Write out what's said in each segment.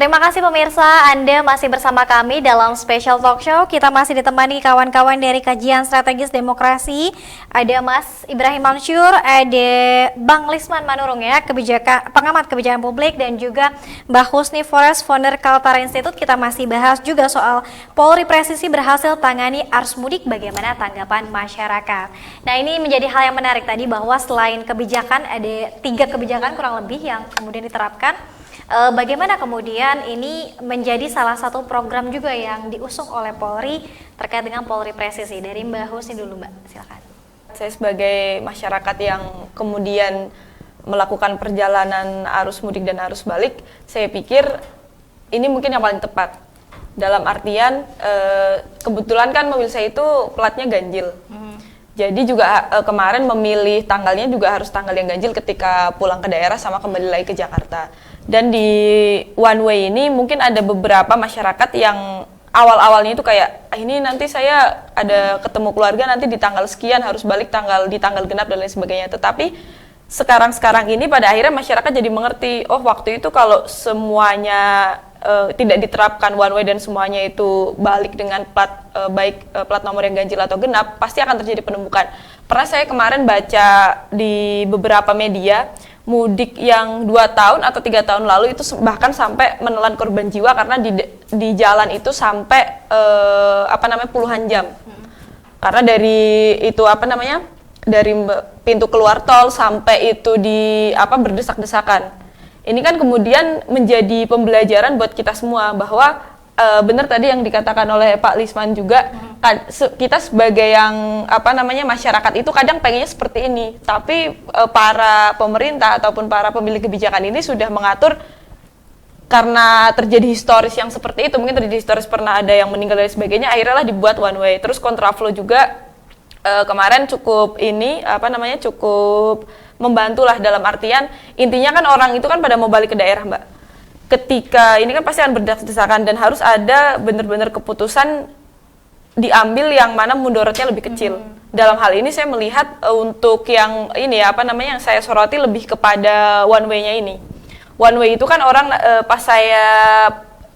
Terima kasih pemirsa, Anda masih bersama kami dalam Special Talk Show. Kita masih ditemani kawan-kawan dari Kajian Strategis Demokrasi. Ada Mas Ibrahim Mansur, ada Bang Lisman Manurung ya, pengamat kebijakan publik, dan juga Mbak Husni Forest, founder Kaltara Institute. Kita masih bahas juga soal Polri presisi berhasil tangani arus mudik, bagaimana tanggapan masyarakat. Nah, ini menjadi hal yang menarik tadi bahwa selain kebijakan, ada 3 kebijakan kurang lebih yang kemudian diterapkan. Bagaimana kemudian ini menjadi salah satu program juga yang diusung oleh Polri terkait dengan Polri presisi. Dari Mbak Husni dulu, Mbak, silakan. Saya sebagai masyarakat yang kemudian melakukan perjalanan arus mudik dan arus balik, saya pikir ini mungkin yang paling tepat. Dalam artian kebetulan kan mobil saya itu platnya ganjil. Jadi juga kemarin memilih tanggalnya juga harus tanggal yang ganjil ketika pulang ke daerah sama kembali lagi ke Jakarta. Dan di one way ini mungkin ada beberapa masyarakat yang awal-awalnya itu kayak ini nanti saya ada ketemu keluarga nanti di tanggal sekian harus balik di tanggal genap dan lain sebagainya. Tetapi sekarang ini pada akhirnya masyarakat jadi mengerti, oh waktu itu kalau semuanya tidak diterapkan one way dan semuanya itu balik dengan baik plat nomor yang ganjil atau genap, pasti akan terjadi penumpukan. Pernah saya kemarin baca di beberapa media mudik yang 2 tahun atau 3 tahun lalu itu bahkan sampai menelan korban jiwa karena di jalan itu sampai puluhan jam. Karena dari itu dari pintu keluar tol sampai itu berdesak-desakan. Ini kan kemudian menjadi pembelajaran buat kita semua bahwa benar tadi yang dikatakan oleh Pak Lisman juga, kita sebagai yang masyarakat itu kadang pengennya seperti ini, tapi para pemerintah ataupun para pemilik kebijakan ini sudah mengatur karena terjadi historis yang seperti itu, mungkin terjadi historis pernah ada yang meninggal dan sebagainya, akhirnya lah dibuat one way. Terus kontraflow juga kemarin cukup cukup membantulah, dalam artian intinya kan orang itu kan pada mau balik ke daerah, Mbak. Ketika ini kan pasti akan berdesak-desakan dan harus ada benar-benar keputusan diambil yang mana mudorotnya lebih kecil. Dalam hal ini saya melihat untuk yang ini yang saya soroti lebih kepada one way-nya ini. One way itu kan orang pas saya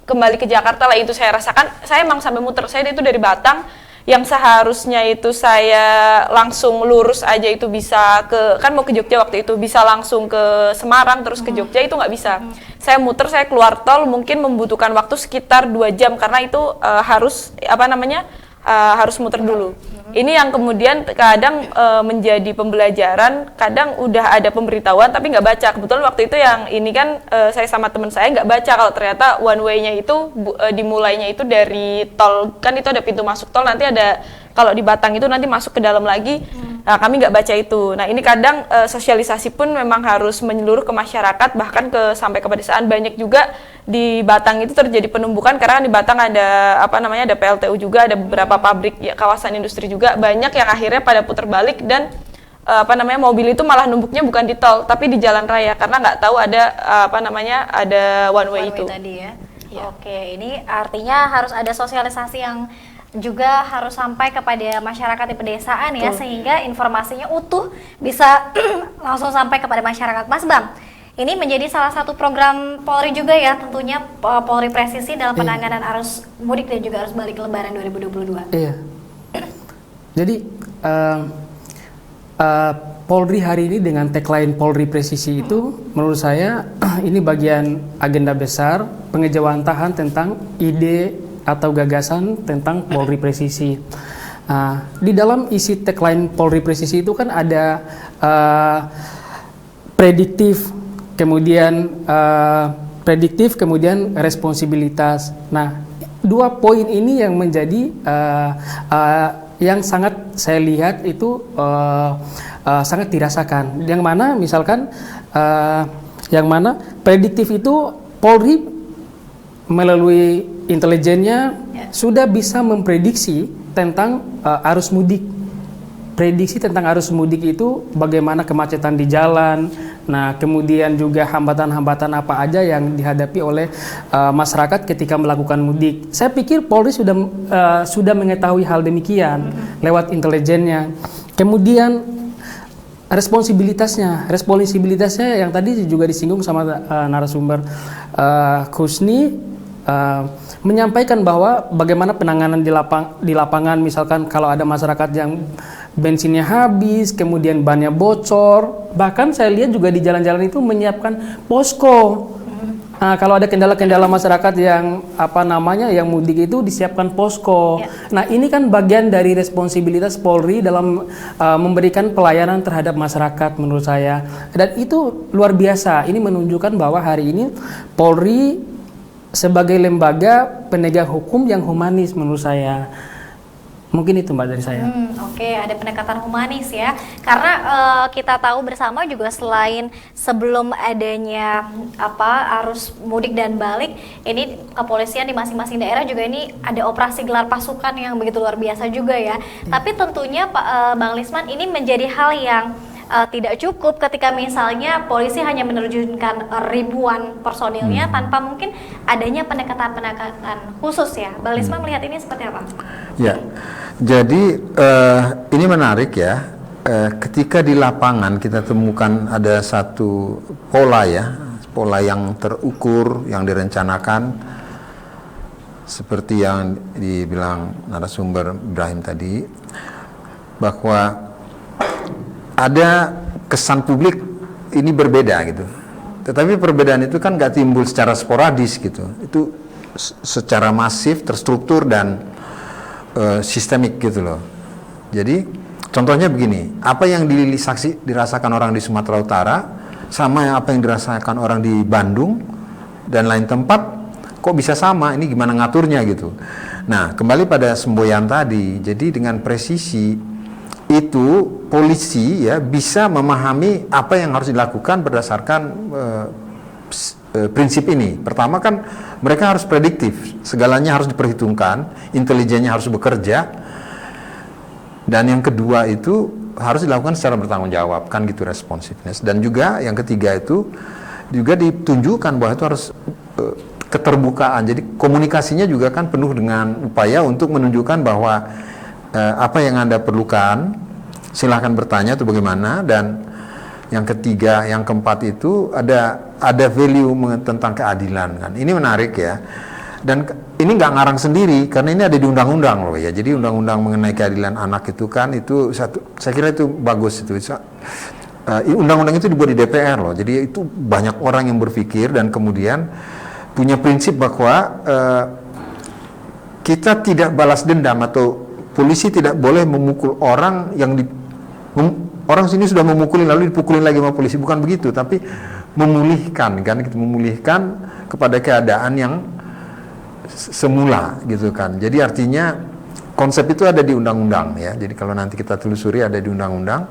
kembali ke Jakarta lah itu saya rasakan, saya emang sampai muter, saya itu dari Batang yang seharusnya itu saya langsung lurus aja itu bisa mau ke Jogja waktu itu, bisa langsung ke Semarang terus ke Jogja, itu nggak bisa. Saya muter, saya keluar tol mungkin membutuhkan waktu sekitar 2 jam karena itu harus muter dulu. Ini yang kemudian kadang menjadi pembelajaran, kadang udah ada pemberitahuan tapi nggak baca. Kebetulan waktu itu yang ini kan saya sama teman saya nggak baca kalau ternyata one way-nya itu dimulainya itu dari tol, kan itu ada pintu masuk tol, nanti ada kalau di Batang itu nanti masuk ke dalam lagi. Nah, kami nggak baca itu. Nah, ini kadang sosialisasi pun memang harus menyeluruh ke masyarakat, bahkan sampai ke pedesaan. Banyak juga di Batang itu terjadi penumpukan karena di Batang ada ada PLTU juga, ada beberapa pabrik ya, kawasan industri juga, banyak yang akhirnya pada putar balik dan mobil itu malah numpuknya bukan di tol tapi di jalan raya karena nggak tahu ada ada one way itu. Tadi ya. Oke, ini artinya harus ada sosialisasi yang juga harus sampai kepada masyarakat di pedesaan ya, sehingga informasinya utuh bisa langsung sampai kepada masyarakat. Mas Bang, ini menjadi salah satu program Polri juga ya, tentunya Polri presisi dalam penanganan arus mudik dan juga arus balik Lebaran 2022. Iya. Jadi Polri hari ini dengan tagline Polri presisi itu menurut saya ini bagian agenda besar pengejawantahan tentang ide atau gagasan tentang Polri presisi. Di dalam isi tagline Polri presisi itu kan ada prediktif, kemudian responsibilitas. Nah, 2 poin ini yang menjadi yang sangat saya lihat itu sangat dirasakan. Yang mana misalkan prediktif itu Polri melalui intelijennya sudah bisa memprediksi tentang arus mudik. Prediksi tentang arus mudik itu bagaimana kemacetan di jalan, nah kemudian juga hambatan-hambatan apa aja yang dihadapi oleh masyarakat ketika melakukan mudik. Saya pikir Polri sudah mengetahui hal demikian lewat intelijennya. Kemudian responsibilitasnya yang tadi juga disinggung sama narasumber Kusni, menyampaikan bahwa bagaimana penanganan di lapangan, misalkan kalau ada masyarakat yang bensinnya habis, kemudian bannya bocor, bahkan saya lihat juga di jalan-jalan itu menyiapkan posko. Kalau ada kendala-kendala masyarakat yang yang mudik itu disiapkan posko. Ya. Nah, ini kan bagian dari responsibilitas Polri dalam memberikan pelayanan terhadap masyarakat menurut saya. Dan itu luar biasa. Ini menunjukkan bahwa hari ini Polri sebagai lembaga penegak hukum yang humanis menurut saya. Mungkin itu Mbak dari saya. Oke, ada pendekatan humanis ya. Karena kita tahu bersama juga selain sebelum adanya arus mudik dan balik, ini kepolisian di masing-masing daerah juga ini ada operasi gelar pasukan yang begitu luar biasa juga ya. Tapi tentunya Bang Lisman, ini menjadi hal yang tidak cukup ketika misalnya polisi hanya menerjunkan ribuan personilnya tanpa mungkin adanya pendekatan-pendekatan khusus ya. Bang Lisman melihat ini seperti apa? Ya, jadi ini menarik ya. Ketika di lapangan kita temukan ada satu pola yang terukur, yang direncanakan, seperti yang dibilang narasumber Ibrahim tadi, bahwa ada kesan publik ini berbeda gitu. Tetapi perbedaan itu kan nggak timbul secara sporadis gitu. Itu secara masif, terstruktur dan sistemik gitu loh. Jadi contohnya begini, apa yang dirasakan orang di Sumatera Utara sama apa yang dirasakan orang di Bandung dan lain tempat kok bisa sama, ini gimana ngaturnya gitu. Nah, kembali pada semboyan tadi, jadi dengan presisi itu polisi ya bisa memahami apa yang harus dilakukan berdasarkan prinsip ini. Pertama kan mereka harus prediktif, segalanya harus diperhitungkan, intelijennya harus bekerja, dan yang kedua itu harus dilakukan secara bertanggung jawab, kan gitu, responsiveness. Dan juga yang ketiga itu juga ditunjukkan bahwa itu harus keterbukaan, jadi komunikasinya juga kan penuh dengan upaya untuk menunjukkan bahwa apa yang Anda perlukan silahkan bertanya atau bagaimana. Dan yang ketiga, yang keempat itu ada value tentang keadilan kan. Ini menarik ya. Dan ini nggak ngarang sendiri karena ini ada di undang-undang loh ya. Jadi undang-undang mengenai keadilan anak itu kan itu saya kira itu bagus itu. Undang-undang itu dibuat di DPR loh. Jadi itu banyak orang yang berpikir dan kemudian punya prinsip bahwa kita tidak balas dendam atau polisi tidak boleh memukul orang yang orang sini sudah memukulin lalu dipukulin lagi sama polisi, bukan begitu, tapi memulihkan kan, gitu, memulihkan kepada keadaan yang semula gitu kan. Jadi artinya konsep itu ada di undang-undang ya. Jadi kalau nanti kita telusuri ada di undang-undang.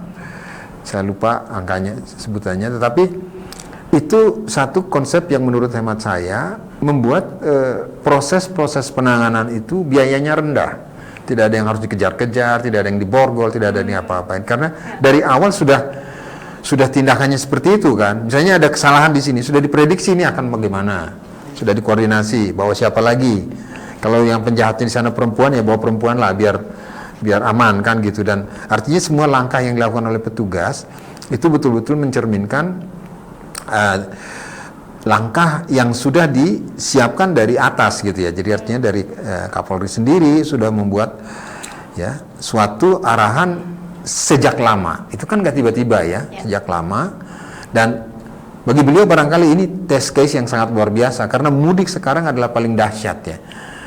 Saya lupa angkanya sebutannya, tetapi itu satu konsep yang menurut hemat saya membuat proses-proses penanganan itu biayanya rendah. Tidak ada yang harus dikejar-kejar, tidak ada yang diborgol, tidak ada yang apa-apain. Karena dari awal sudah tindakannya seperti itu kan. Misalnya ada kesalahan di sini, sudah diprediksi ini akan bagaimana. Sudah dikoordinasi, bawa siapa lagi. Kalau yang penjahatnya di sana perempuan, ya bawa perempuan lah biar aman kan gitu. Dan artinya semua langkah yang dilakukan oleh petugas itu betul-betul mencerminkan langkah yang sudah disiapkan dari atas gitu ya. Jadi artinya dari Kapolri sendiri sudah membuat ya suatu arahan sejak lama. Itu kan nggak tiba-tiba ya, sejak lama. Dan bagi beliau barangkali ini test case yang sangat luar biasa karena mudik sekarang adalah paling dahsyat ya.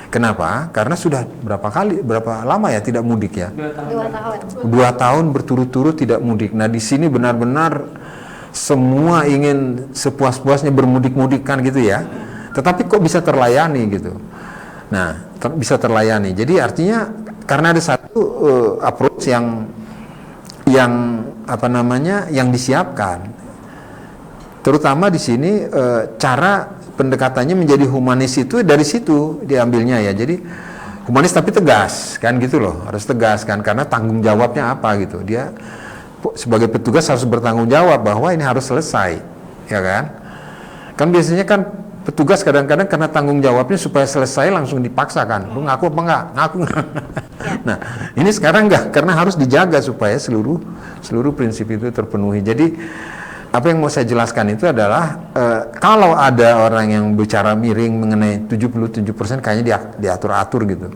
Kenapa? Karena sudah berapa lama ya tidak mudik ya? 2 tahun. 2 tahun berturut-turut tidak mudik. Nah di sini benar-benar semua ingin sepuas-puasnya bermudik-mudik kan gitu ya, tetapi kok bisa terlayani gitu. Nah bisa terlayani, jadi artinya karena ada satu approach yang yang disiapkan, terutama di sini cara pendekatannya menjadi humanis itu dari situ diambilnya ya. Jadi humanis tapi tegas kan gitu loh, harus tegas kan, karena tanggung jawabnya apa gitu. Dia sebagai petugas harus bertanggung jawab bahwa ini harus selesai, ya kan? Kan biasanya kan petugas kadang-kadang karena tanggung jawabnya supaya selesai langsung dipaksakan. Lu ngaku apa enggak? Ngaku. Nah, ini sekarang enggak, karena harus dijaga supaya seluruh prinsip itu terpenuhi. Jadi apa yang mau saya jelaskan itu adalah kalau ada orang yang bicara miring mengenai 77% kayaknya diatur-atur gitu.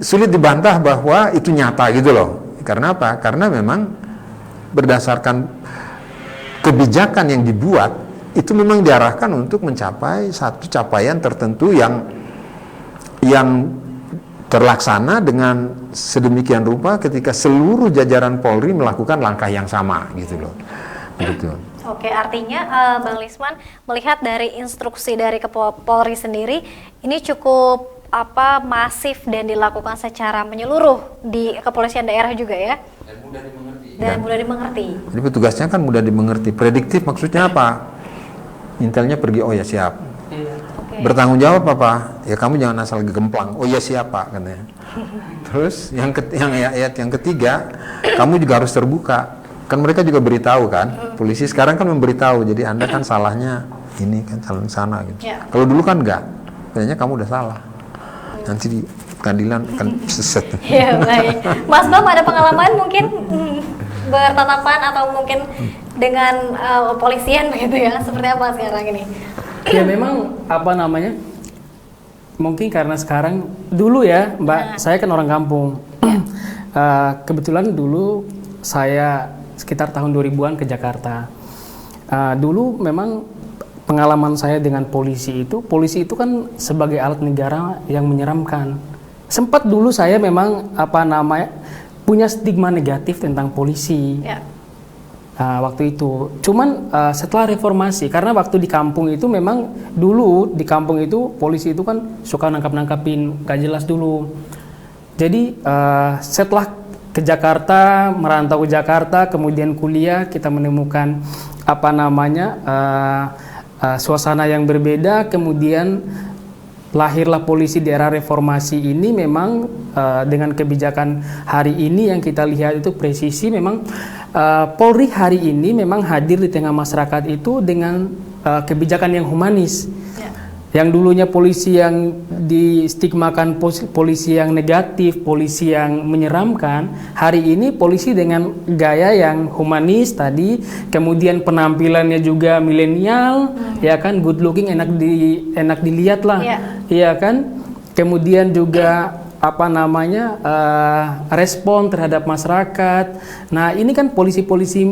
Sulit dibantah bahwa itu nyata gitu loh. Karena apa? Karena memang berdasarkan kebijakan yang dibuat itu memang diarahkan untuk mencapai satu capaian tertentu yang terlaksana dengan sedemikian rupa ketika seluruh jajaran Polri melakukan langkah yang sama gitu loh. Begitu. Oke, artinya Bang Lisman melihat dari instruksi dari Polri sendiri ini cukup masif dan dilakukan secara menyeluruh di kepolisian daerah juga ya. Dan mudah dimengerti. Jadi petugasnya kan mudah dimengerti. Prediktif maksudnya apa? Intelnya pergi, oh ya siap. Okay. Bertanggung jawab apa? Ya kamu jangan asal gemplang. Oh ya siap Pak katanya. Terus yang ayat yang ketiga, kamu juga harus terbuka. Kan mereka juga beritahu kan. Polisi sekarang kan memberitahu. Jadi Anda kan salahnya ini kan salah sana gitu. Yeah. Kalau dulu kan enggak. Kayaknya kamu udah salah. Nanti di pengadilan akan sesat. Ya baik. Mas Bam ada pengalaman mungkin bertatapan atau mungkin dengan kepolisian begitu ya? Seperti apa sekarang ini? Ya memang mungkin karena sekarang dulu ya Mbak, saya kan orang kampung. Kebetulan dulu saya sekitar tahun 2000-an ke Jakarta. Dulu memang pengalaman saya dengan polisi itu kan sebagai alat negara yang menyeramkan. Sempat dulu saya memang punya stigma negatif tentang polisi. Ya. Waktu itu. Cuman setelah reformasi, karena waktu di kampung itu memang dulu di kampung itu polisi itu kan suka nangkap-nangkapin, gak jelas dulu. Jadi setelah ke Jakarta, merantau ke Jakarta, kemudian kuliah, kita menemukan suasana yang berbeda, kemudian lahirlah polisi di era reformasi ini. Memang dengan kebijakan hari ini yang kita lihat itu presisi, memang Polri hari ini memang hadir di tengah masyarakat itu dengan kebijakan yang humanis. Yang dulunya polisi yang distigmakan polisi yang negatif, polisi yang menyeramkan, hari ini polisi dengan gaya yang humanis tadi, kemudian penampilannya juga milenial, ya kan, good looking, enak dilihat lah, ya kan. Kemudian juga respon terhadap masyarakat. Nah, ini kan polisi-polisi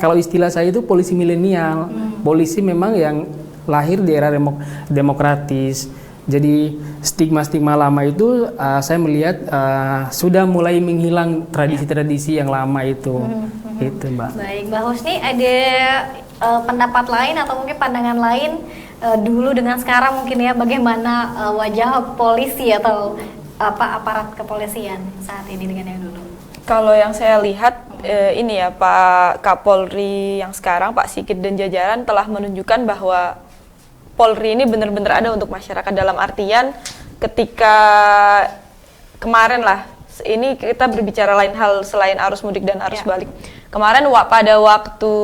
kalau istilah saya itu polisi milenial. Polisi memang yang lahir di era demokratis. Jadi stigma-stigma lama itu saya melihat sudah mulai menghilang tradisi-tradisi yang lama itu. Itu Mbak. Baik, Mbak Husni ada pendapat lain atau mungkin pandangan lain dulu dengan sekarang mungkin ya, bagaimana wajah polisi atau aparat kepolisian saat ini dengan yang dulu? Kalau yang saya lihat ini ya, Pak Kapolri yang sekarang, Pak Sigit dan jajaran telah menunjukkan bahwa Polri ini benar-benar ada untuk masyarakat, dalam artian ketika kemarin lah, ini kita berbicara lain hal selain arus mudik dan arus balik. Kemarin pada waktu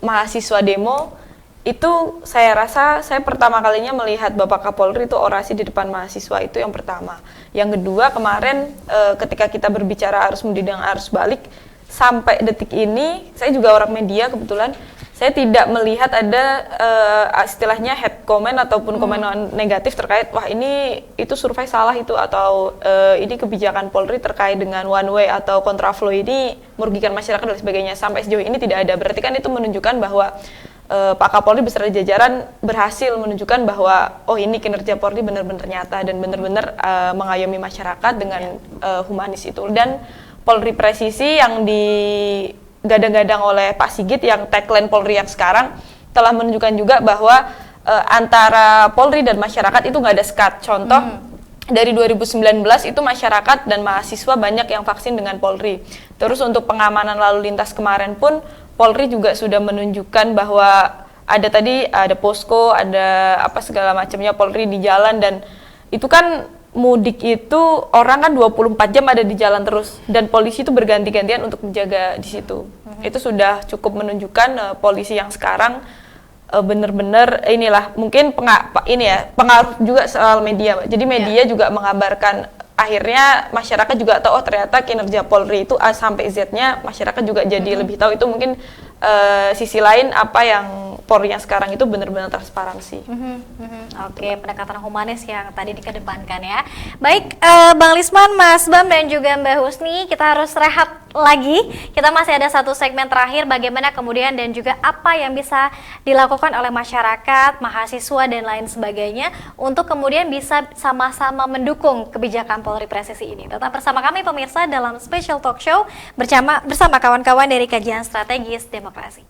mahasiswa demo, itu saya rasa saya pertama kalinya melihat Bapak Kapolri itu orasi di depan mahasiswa, itu yang pertama. Yang kedua, kemarin ketika kita berbicara arus mudik dan arus balik, sampai detik ini, saya juga orang media kebetulan, saya tidak melihat ada istilahnya head comment ataupun komen negatif terkait wah ini itu survei salah itu, atau ini kebijakan Polri terkait dengan one way atau kontraflow ini merugikan masyarakat dan sebagainya. Sampai sejauh ini tidak ada. Berarti kan itu menunjukkan bahwa Pak Kapolri beserta jajaran berhasil menunjukkan bahwa oh ini kinerja Polri benar-benar nyata dan benar-benar mengayomi masyarakat dengan humanis itu. Dan Polri presisi yang digadang-gadang oleh Pak Sigit, yang tagline Polri yang sekarang telah menunjukkan juga bahwa antara Polri dan masyarakat itu nggak ada sekat. Contoh dari 2019 itu masyarakat dan mahasiswa banyak yang vaksin dengan Polri. Terus untuk pengamanan lalu lintas kemarin pun Polri juga sudah menunjukkan bahwa ada posko, ada apa segala macamnya Polri di jalan, dan itu kan mudik itu orang kan 24 jam ada di jalan terus, dan polisi itu berganti-gantian untuk menjaga di situ. Itu sudah cukup menunjukkan polisi yang sekarang bener-bener inilah mungkin pengaruh juga soal media, Mbak. Jadi media juga mengabarkan, akhirnya masyarakat juga tahu, oh ternyata kinerja Polri itu A sampai Z-nya masyarakat juga jadi lebih tahu. Itu mungkin sisi lain apa yang Polri yang sekarang itu benar-benar transparansi. Oke, pendekatan humanis yang tadi dikedepankan ya. Baik, Bang Lisman, Mas Bam, dan juga Mbak Husni, kita harus rehat lagi. Kita masih ada satu segmen terakhir, bagaimana kemudian dan juga apa yang bisa dilakukan oleh masyarakat, mahasiswa, dan lain sebagainya untuk kemudian bisa sama-sama mendukung kebijakan Polri Presisi ini. Tetap bersama kami pemirsa dalam Special Talk Show bersama kawan-kawan dari Kajian Strategis Demokrasi.